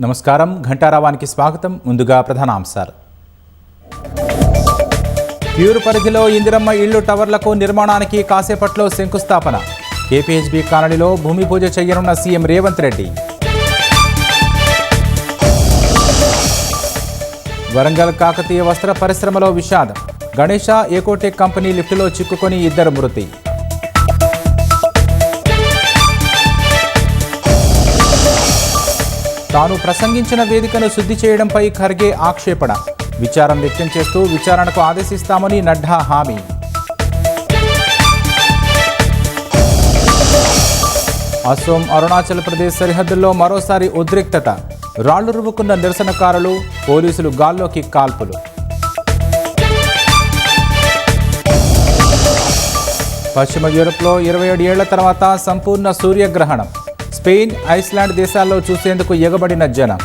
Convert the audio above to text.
నమస్కారం ఘంటారావానికి స్వాగతం. ముందుగా ప్రధానాంశాలు. ప్యూర్ పరిధిలో ఇందిరమ్మ ఇళ్లు టవర్లకు నిర్మాణానికి కాసేపట్లో శంకుస్థాపన. కేపీహెచ్బీ కాలనీలో భూమి పూజ చేయనున్న సీఎం రేవంత్ రెడ్డి. వరంగల్ కాకతీయ వస్త్ర పరిశ్రమలో విషాదం. గణేష ఏకోటెక్ కంపెనీ లిఫ్టులో చిక్కుకొని 2 మృతి. తాను ప్రసంగించిన వేదికను శుద్ధి చేయడంపై ఖర్గే ఆక్షేపణ. విచారం వ్యక్తం చేస్తూ విచారణకు ఆదేశిస్తామని నడ్డా హామీ. అసోం అరుణాచల్ ప్రదేశ్ సరిహద్దుల్లో మరోసారి ఉద్రిక్తత. రాళ్లు రువ్వుకున్న నిరసనకారులు, పోలీసులు గాల్లోకి కాల్పులు. పశ్చిమ యూరప్లో 27 ఏళ్ల తర్వాత సంపూర్ణ సూర్యగ్రహణం. స్పెయిన్, ఐస్లాండ్ దేశాల్లో చూసేందుకు ఎగబడిన జనం.